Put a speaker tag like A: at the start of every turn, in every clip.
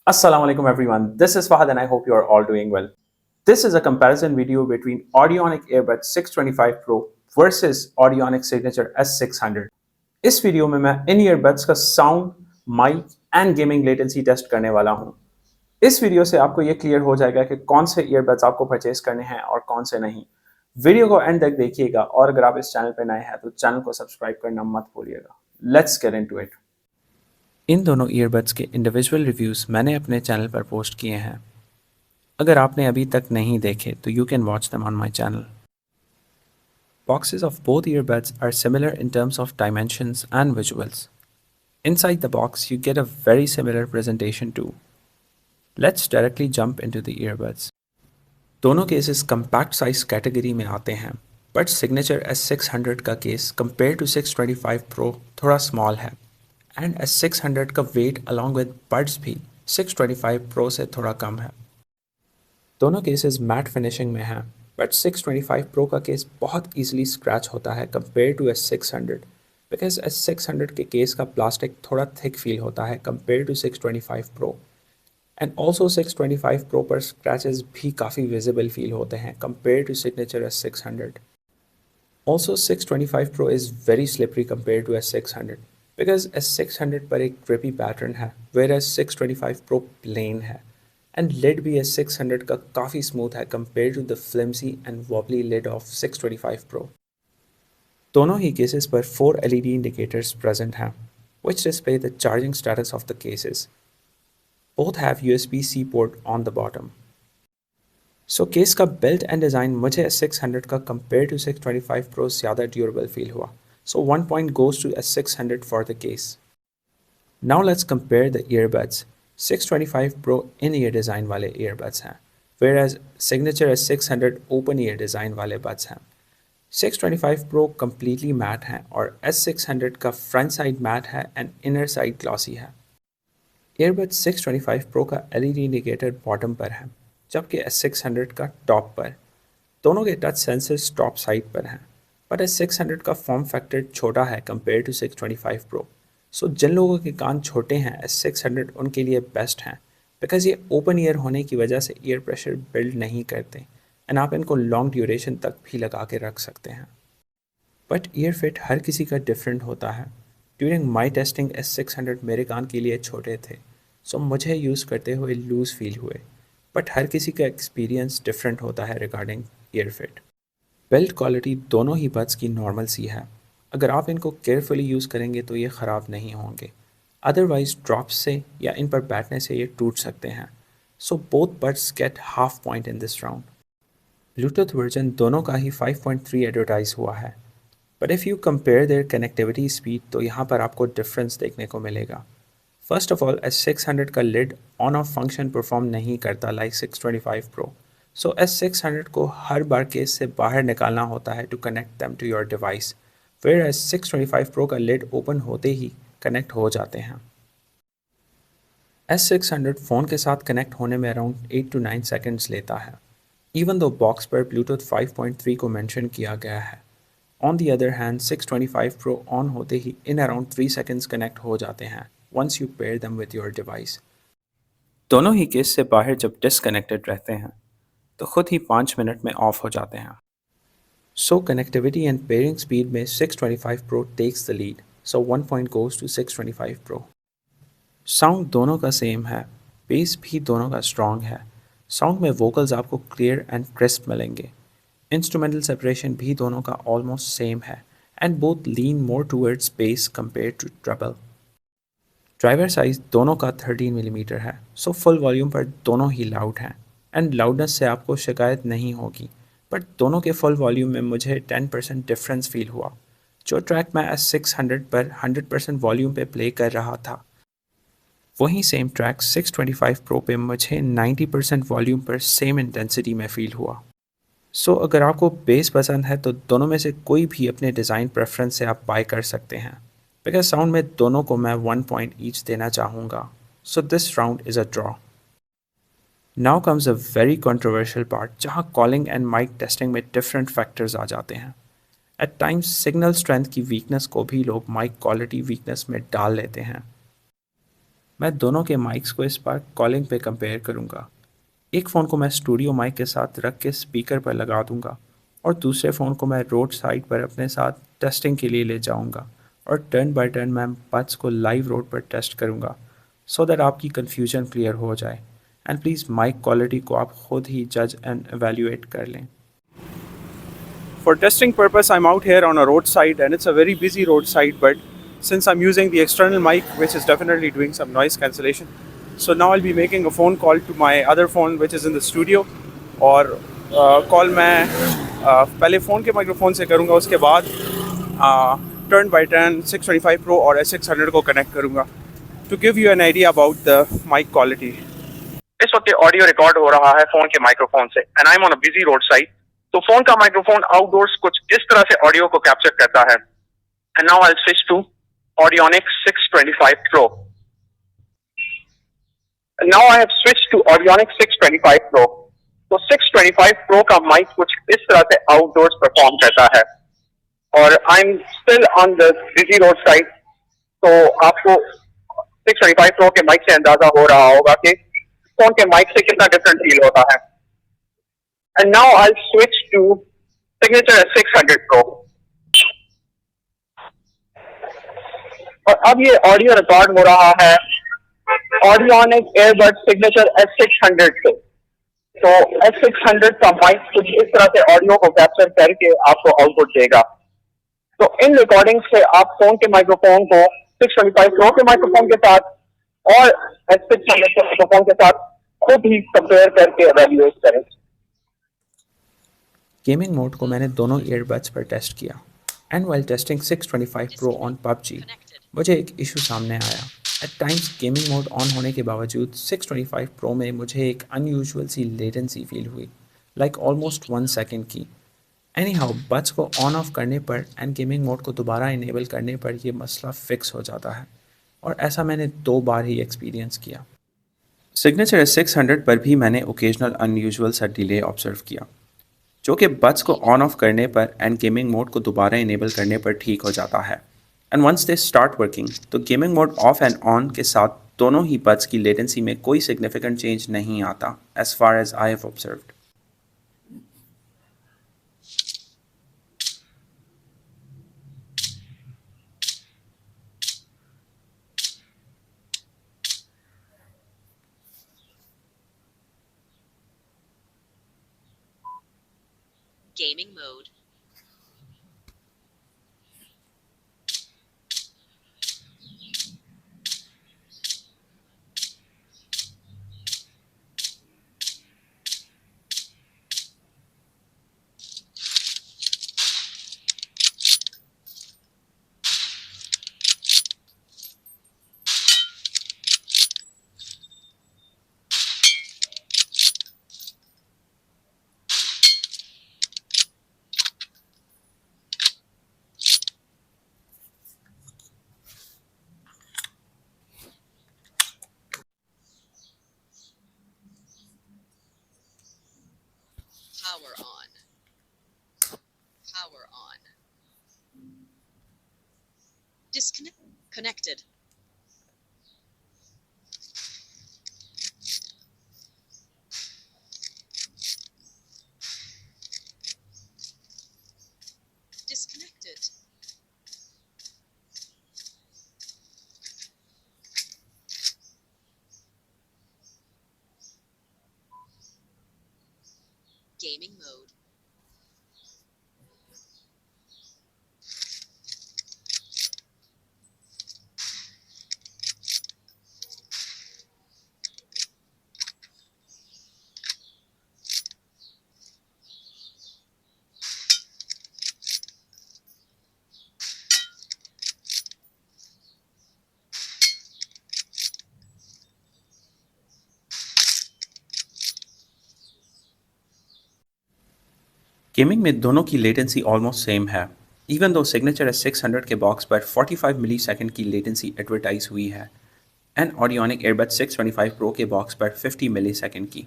A: Assalamu alaikum everyone. This is Fahad and I hope you are all doing well. This is a comparison video between Audionic Earbud 625 Pro versus Audionic Signature S600. इस video में मैं इन earbuds का sound, mic and gaming latency test करने वाला हूं। इस video से आपको ये क्लियर हो जाएगा कि कौन से ईयरबड्स आपको परचेज करने हैं और कौन से नहीं। वीडियो को एंड तक देखिएगा और अगर आप इस चैनल पर नए हैं तो चैनल को सब्सक्राइब करना मत भूलिएगा। Let's get into it. इन दोनों ईयरबड्स के इंडिविजुअल रिव्यूज़ मैंने अपने चैनल पर पोस्ट किए हैं। अगर आपने अभी तक नहीं देखे तो you can watch them on my channel. Boxes of both earbuds are similar in terms of dimensions and visuals. Inside the box you get a very similar presentation too. Let's directly jump into the earbuds. दोनों cases compact size category में आते हैं, but signature S600 का case compare to 625 Pro थोड़ा small है and S600 का wait along with buds भी 625 Pro से थोड़ा कम है। दोनों केसेस मैट फिनिशिंग में हैं, बट 625 Pro का केस बहुत ईजिली स्क्रैच होता है compare to S600 because S600 के केस का प्लास्टिक थोड़ा थिक फील होता है compare to 625 Pro and also 625 Pro पर स्क्रैचेस भी काफ़ी विजिबल फील होते हैं compare to signature S600. Also 625 Pro is very slippery compare to S600 because S600 पर एक ग्रिपी पैटर्न है whereas 625 Pro प्लेन है एंड लिड भी S600 का काफ़ी स्मूथ है compare to the flimsy and wobbly lid of 625 Pro. दोनों ही केसेस पर 4 LED इंडिकेटर्स प्रेजेंट हैं which display the charging status of the cases. Both have USB-C port on the bottom. So case का build and design मुझे S600 का compare to 625 Pro ज़्यादा durable feel हुआ. So 1 point goes to S600 for the case. Now let's compare the earbuds. 625 Pro in-ear design वाले earbuds हैं, whereas Signature S600 open-ear design वाले buds हैं. 625 Pro completely matte हैं और S600 का front side matte है and inner side glossy है. Earbud 625 Pro का LED indicator bottom पर है, जबकि S600 का top पर. दोनों के टच सेंसर्स टॉप साइड पर हैं, बट S600 का फॉर्म फैक्टर छोटा है कंपेयर टू 625 Pro. सो जिन लोगों के कान छोटे हैं S600 उनके लिए बेस्ट हैं बिकॉज ये ओपन ईयर होने की वजह से ईयर प्रेशर बिल्ड नहीं करते एंड आप इनको लॉन्ग ड्यूरेशन तक भी लगा के रख सकते हैं. बट ईयर फिट हर किसी का डिफरेंट होता है. ड्यूरिंग माई टेस्टिंग S600 मेरे कान के लिए छोटे थे, सो मुझे यूज़ करते हुए लूज़ फील हुए, बट हर किसी का एक्सपीरियंस डिफरेंट होता है regarding year fit. Build quality दोनों ही बड्स की नॉर्मल सी है. अगर आप इनको केयरफुली यूज़ करेंगे तो ये ख़राब नहीं होंगे, अदरवाइज़ ड्रॉप्स से या इन पर बैठने से ये टूट सकते हैं. So both buds gate half point in this round. Bluetooth version दोनों का ही 5.3 एडवर्टाइज हुआ है, but if you compare there connectivity speed तो यहाँ पर आपको डिफरेंस देखने को मिलेगा. फर्स्ट ऑफ ऑल S600 का lid on off function perform नहीं करता लाइक 625 Pro. सो S600 को हर बार केस से बाहर निकालना होता है to connect them to your device, whereas 625 Pro का लिड ओपन होते ही कनेक्ट हो जाते हैं. S600 फ़ोन के साथ कनेक्ट होने में अराउंड 8 to 9 सेकेंड्स लेता है, इवन दो बॉक्स पर ब्लूटूथ 5.3 को मेंशन किया गया है. On the other hand 625 Pro on होते ही इन अराउंड 3 सेकेंड्स कनेक्ट हो जाते हैं once you pair them with your device. दोनों ही केस से बाहर जब डिसकनेक्टेड रहते हैं तो खुद ही 5 मिनट में ऑफ हो जाते हैं. So connectivity and pairing speed में 625 Pro takes the lead, so 1 point goes to 625 Pro. Sound दोनों का सेम है, बेस भी दोनों का स्ट्रॉन्ग है. साउंड में वोकल्स आपको क्लियर एंड क्रिस्प मिलेंगे. इंस्ट्रूमेंटल सेपरेशन भी दोनों का ऑलमोस्ट सेम है and both lean more towards bass compare to treble. Driver size दोनों का 13 मिलीमीटर है, सो फुल वॉल्यूम पर दोनों ही लाउड हैं एंड लाउडनेस से आपको शिकायत नहीं होगी. बट दोनों के फुल वॉल्यूम में मुझे 10% डिफरेंस फील हुआ. जो ट्रैक मैं S600 पर 100% वॉल्यूम पे प्ले कर रहा था, वहीं सेम ट्रैक 625 Pro पे मुझे 90% वॉल्यूम पर सेम इंटेंसिटी में फ़ील हुआ. सो अगर आपको बेस पसंद है तो दोनों में से कोई भी अपने डिज़ाइन प्रेफरेंस से आप बाय कर सकते हैं. बिकॉज साउंड में दोनों को मैं 1 पॉइंट ईच देना चाहूँगा. So this round is a draw. Now comes a very controversial part जहाँ कॉलिंग एंड माइक टेस्टिंग में डिफरेंट फैक्टर्स आ जाते हैं. एट टाइम्स सिग्नल स्ट्रेंथ की वीकनेस को भी लोग माइक क्वालिटी वीकनेस में डाल लेते हैं. मैं दोनों के माइक्स को इस बार कॉलिंग पे कंपेयर करूँगा। एक फ़ोन को मैं स्टूडियो माइक के साथ रख के स्पीकर पर लगा दूँगा और दूसरे फ़ोन को मैं रोड साइड पर अपने साथ टेस्टिंग के लिए ले जाऊँगा और टर्न बाय टर्न मैं बड्स को लाइव रोड पर टेस्ट करूँगा सो दैट आपकी कन्फ्यूजन क्लियर हो जाए। एंड प्लीज़ माइक क्वालिटी को आप खुद ही जज एंड एवेल्यूएट कर लें। For testing purpose, I'm out here on a roadside and it's a very busy roadside, but since I'm using the external mic, which is definitely doing some noise cancellation, so now I'll be making a phone call to my other phone which is in the studio और call मैं पहले phone के microphone से करूँगा, उसके बाद turn by turn 625 Pro और S600 को कनेक्ट करूँगा to give you an idea about the mic quality. इस वक्त ऑडियो रिकॉर्ड हो रहा है फ़ोन के माइक्रोफोन से and I am on a busy road side. तो फोन का माइक्रोफोन आउटडोर्स कुछ इस तरह से ऑडियो को कैप्चर करता है। And now I will switch to Audionic 625 Pro. And now I have switched to Audionic 625 Pro. तो 625 Pro का माइक कुछ इस तरह से आउटडोर्स परफॉर्म करता है और I am still on the busy road side. तो आपको 625 Pro के माइक से अंदाजा हो रहा होगा कि फोन के माइक से कितना डिफरेंट फील होता है। And now I'll switch to Signature S600 Pro. और अब ये ऑडियो रिकॉर्ड हो रहा है Audionic earbud Signature S600 से। तो S600 का माइक कुछ इस तरह से ऑडियो को कैप्चर करके आपको आउटपुट देगा। तो इन रिकॉर्डिंग से आप फोन के माइक्रोफोन को 625 Pro के माइक्रोफोन के साथ और S600 के माइक्रोफोन के साथ खुद ही कंपेयर करके एवेल्यूएट करें। गेमिंग मोड को मैंने दोनों ईयरबड्स पर टेस्ट किया and while testing 625 Pro on PUBG मुझे एक इशू सामने आया। At times gaming mode on होने के बावजूद 625 Pro में मुझे एक अनयूजुअल सी लेटेंसी फील हुई, लाइक ऑलमोस्ट 1 सेकेंड की। एनी हाउ बड्स को ऑन ऑफ करने पर एंड गेमिंग मोड को दोबारा इनेबल करने पर यह मसला फिक्स हो जाता है और ऐसा मैंने 2 बार ही एक्सपीरियंस किया। सिग्नेचर 600 पर भी मैंने ओकेजनल अनयूजुअल सा डिले ऑब्जर्व किया जो कि बड्स को ऑन ऑफ करने पर एंड गेमिंग मोड को दोबारा इनेबल करने पर ठीक हो जाता है। And once they start working तो gaming mode off and on के साथ दोनों ही बड्स की लेटेंसी में कोई सिग्निफिकेंट चेंज नहीं आता as far as I have observed.
B: Gaming mode. Power on. Power on. Connected. Disconnected. Gaming mode.
A: Gaming में दोनों की लेटेंसी ऑलमोस्ट सेम है, इवन दो सिग्नेचर S600 के बॉक्स पर 45 मिली सेकेंड की लेटेंसी एडवर्टाइज हुई है एंड ऑडियोनिक एयरबड 625 Pro के बॉक्स पर 50 मिली सेकेंड की।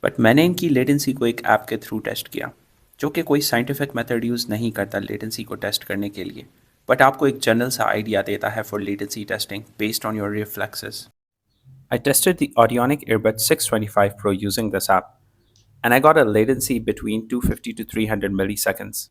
A: बट मैंने इनकी लेटेंसी को एक ऐप के थ्रू टेस्ट किया जो कि कोई साइंटिफिक मेथड यूज़ नहीं करता लेटेंसी को टेस्ट करने के लिए, बट आपको एक जनरल सा आइडिया देता है for latency testing based on your reflexes. I tested the Audionic Earbud 625 Pro using this app, and I got a latency between 250 to 300 milliseconds.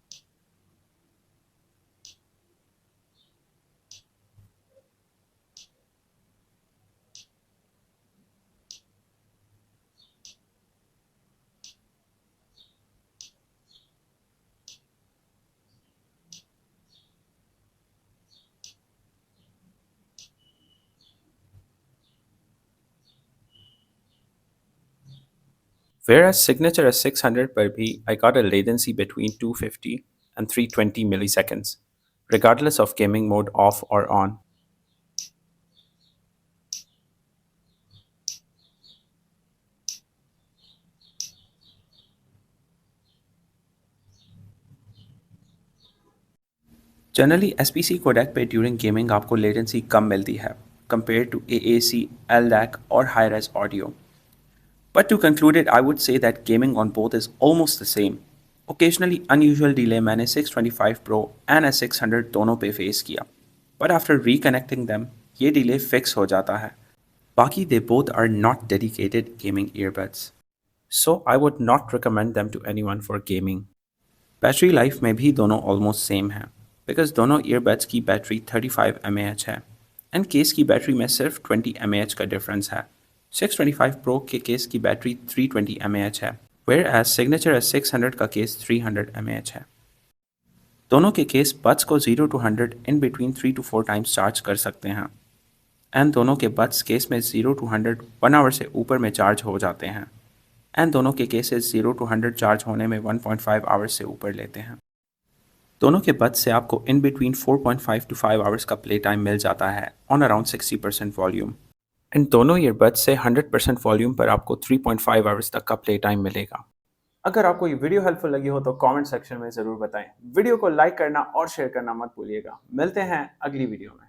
A: Whereas Signature S600 per B, I got a latency between 250 and 320 milliseconds, regardless of gaming mode off or on. Generally SPC codec पे during gaming आपको latency कम मिलती है compare to AAC, LDAC और hi res audio. But to conclude it, I would say that gaming on both is almost the same. Occasionally unusual delay मैंने 625 Pro and S600 दोनों पे face किया. But after reconnecting them, ये delay fix हो जाता है. बाकी they both are not dedicated gaming earbuds. So I would not recommend them to anyone for gaming. Battery life में भी दोनों ऑलमोस्ट सेम है बिकॉज दोनों ईयरबड्स की बैटरी 35 mAh है एंड केस की बैटरी में सिर्फ 20 mAh का डिफरेंस है. 625 प्रो के केस की बैटरी 320 mAh है वेयर एज सिग्नेचर S600 का केस 300 mAh है. दोनों के केस बड्स को 0 to 100 in between 3 to 4 times charge कर सकते हैं एंड दोनों के बड्स केस में 0 to 100 1 आवर से ऊपर में चार्ज हो जाते हैं एंड दोनों के केसेस 0 to 100 चार्ज होने में 1.5 आवर्स से ऊपर लेते हैं. दोनों के बड्स से आपको इन बिटवीन 4.5 to 5 आवर्स का प्ले टाइम मिल जाता है ऑन अराउंड 60% वॉल्यूम एंड दोनों ईयरबड्स से 100% वॉल्यूम पर आपको 3.5 आवर्स तक का प्ले टाइम मिलेगा. अगर आपको ये वीडियो हेल्पफुल लगी हो तो कमेंट सेक्शन में ज़रूर बताएं. वीडियो को लाइक करना और शेयर करना मत भूलिएगा. मिलते हैं अगली वीडियो में.